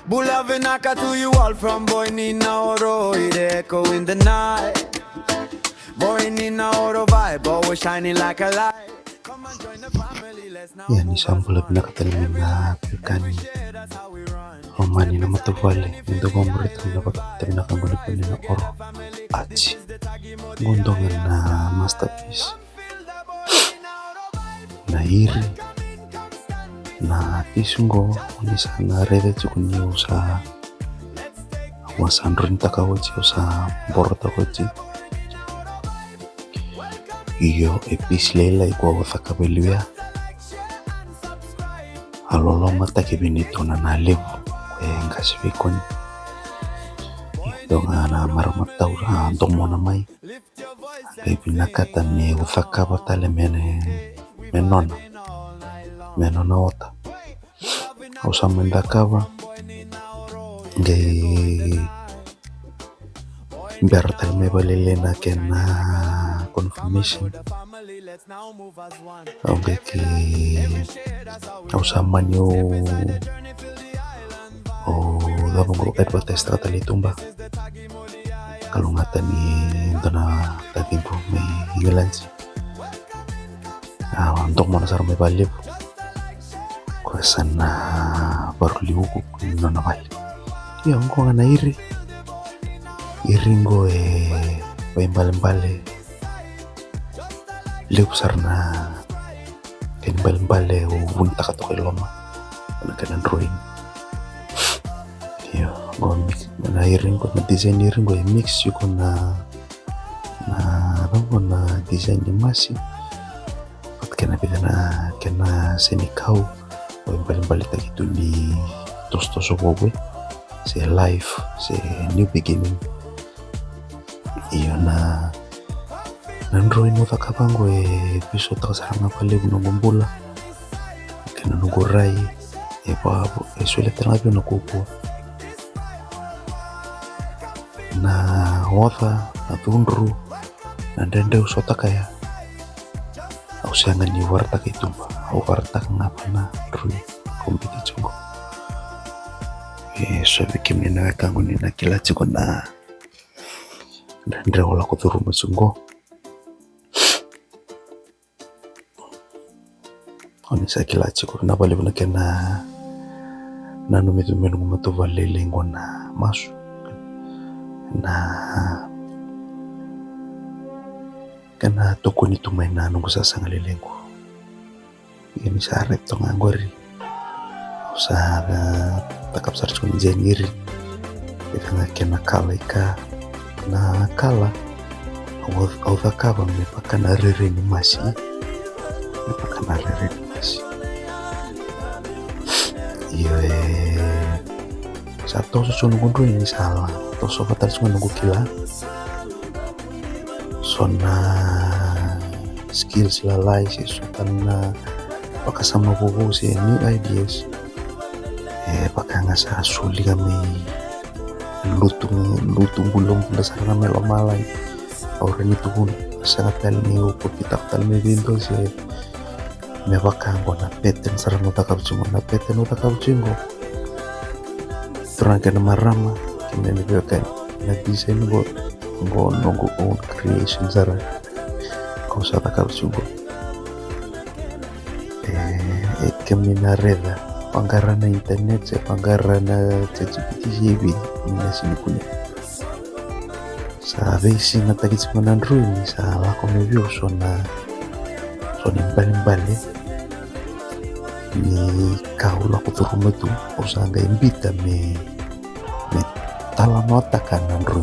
Bulavinaka to you all from Boy Nina Oro, it echo in the night. Boy Nina Oro vibe, always shining like a light. Come and join the family, let's now Yani move as sambula one. pinakatalina pikani That's how we run. romani na matuvale mindogo murito na pakatabina kangoni na oro achi ngundongan na masterpiece na iri na pisungo unisa na rede chukunyo sa wasandrin takawachi sa borota wachi iyo epislela ikwa wathakabeluya alolo mata kibinito na naliw ngasifikon donga na maramataw tomo na may kay pinakata ni uthakaba tale menona ota usama ndakaba ngay bertal me balilena kena confirmation okay ki usama nyo dabang ko advertise tumba kalau ngata ni dona tating po may higalansi untuk manasar may balib kuasan na baru liuku no na balik yung ko nga na iringo bale liupsar na bale unta ka to kay loma na kanan drawing yo go mix na iringo na design iringo mix yuko na design ni masi at kena senikau bale gitu di tos bobe se life se new beginning iyo na nandroin mo takapango episode kasaranga pale gunombula kena nugurai papo suele tanabi na kuku na wotha na tundru na dende usota kaya au siangan ni warta kitumba au warta ngapa na rui competition ko so bikimni na kangu ni na kila chiko na ndre wala ko turu musungo oni sa kila chiko na bali bana kena na numitu menu matu vale lengo na masu na kana toko ni tumay na nung sa sangalilengo ini sa repto ngangori sa takap sarcho ni jeniri kena kala na kala au takaba me pakana rere ni masi iyo sa toso sunungundu ini salah toso fatal sunungu kila sona skills lalai sesuatu na pakasama bubu si new ideas pakanga sa suli kami lutung gulong dasar kami lomalay orang itu pun sangat kali pitak talme bintu si me pakanggo na peten sarang utakab cungo na peten utakab cungo terang kena marama kena nibiakan na design go nunggu own creation zara kau sa takab cungo kami na reda panggaran na internet sa panggaran na ChatGPT sibi na sinukunya sa basic na tagit sa manandro ini sa lako may view so nimbali ni kau lako turun itu o sa nga imbita me talanota ka nandro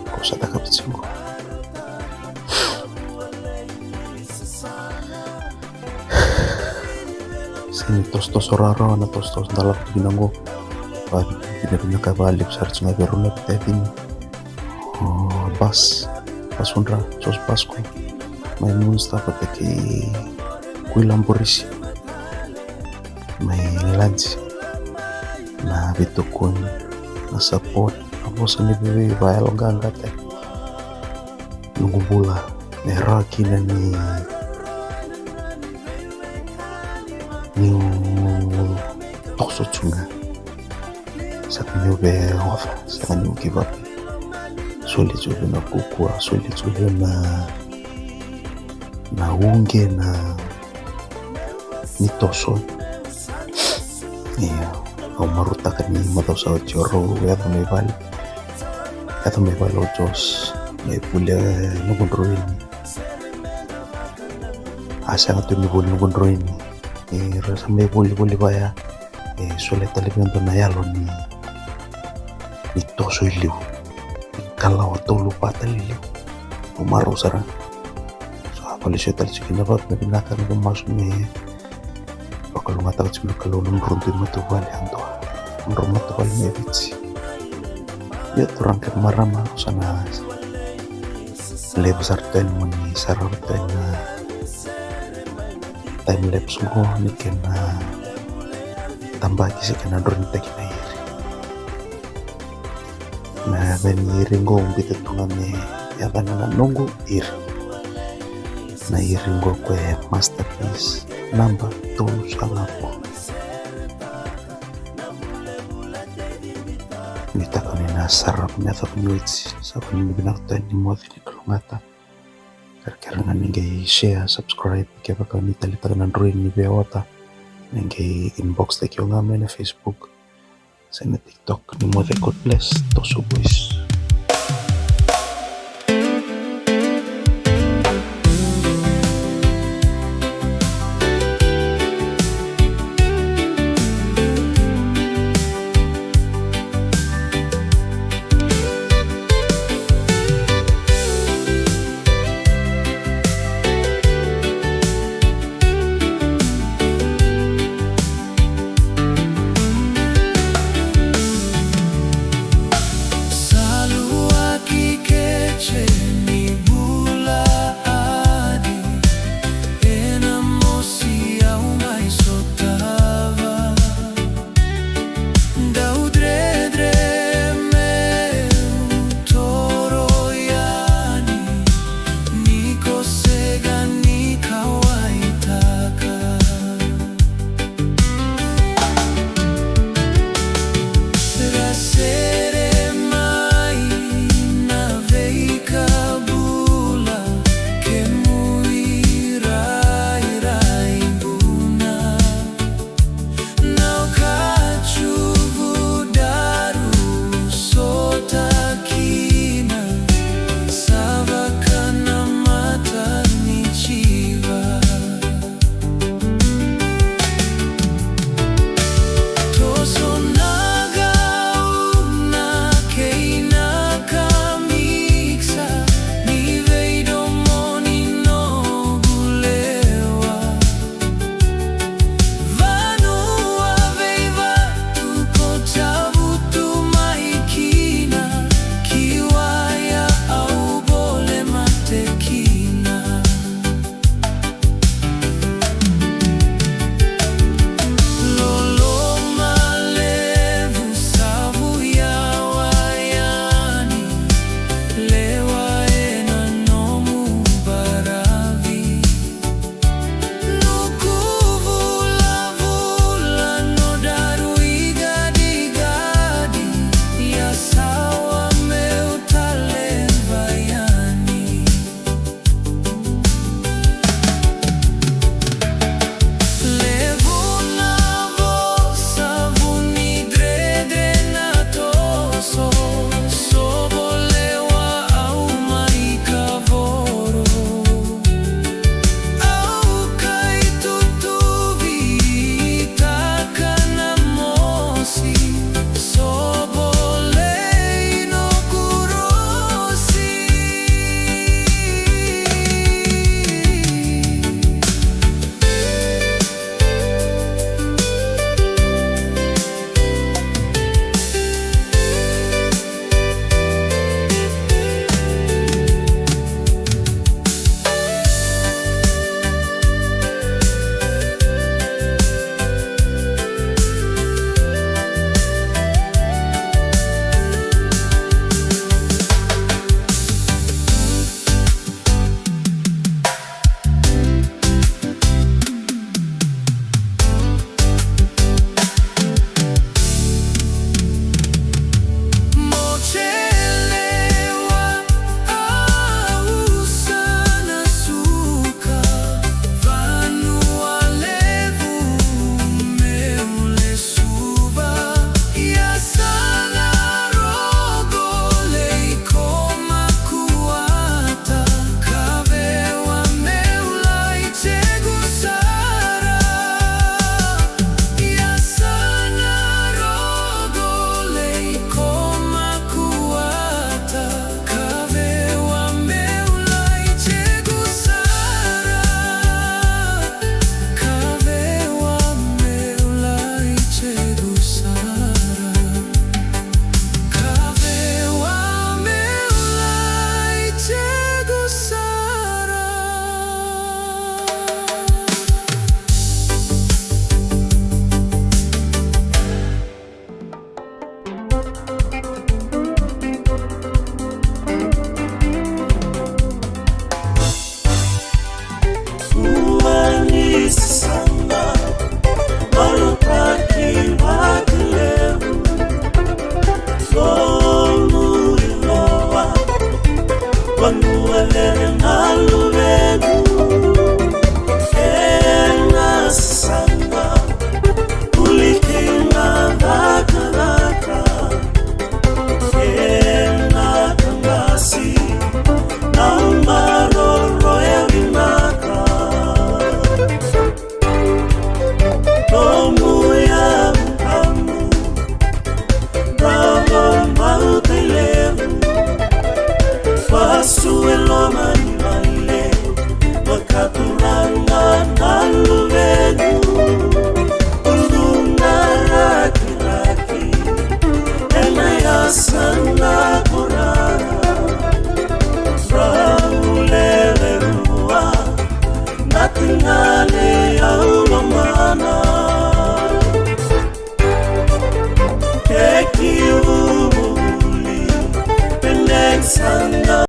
kau sa takap cungo sini tos oraro na tos dalam binango pagi tidak nakabalik sa nga beruna pitatin bas unra sos pasko may monster pateki kuilang boris may lunch na bitukon na support ako sa nibibi bayalo ganggat nunggu bola meraki na ni tokso chunga sa kanyube wafa sa kanyu give up sulit sulit na kukua sulit sulit na unge na nitoso iya au maruta kani matau sa choro ya may bal ojos may pula nugunroin asa nga tunibol nugunroin rasa may buli baya sulit talipin to na yalo ni toso iliw kalau tulu pataliliw umaro sarang so apalisya talisikin na ba nabinakan ng masuk ni bakal matakat siguro kalunong runtin matubali ang doa ang matubali may bitsi ya turang marama sana lebesar tayo mo ni sarap tayo na time lapse mo ni kena tambah kisi kena drone teki na iri na bani ringo umbita tungame ya bana nunggu iri na ringo kwe masterpiece namba tulu sangapo nitaka nina sarap nyata kunyuitsi sabi nibinakta ni mothi ni kalungata kara ningay share subscribe kaya baka nitalita ng drawing ni Beota ningay inbox tayo nga may na Facebook sa na TikTok ni mo God bless Toso Boys. wangu walere ngalu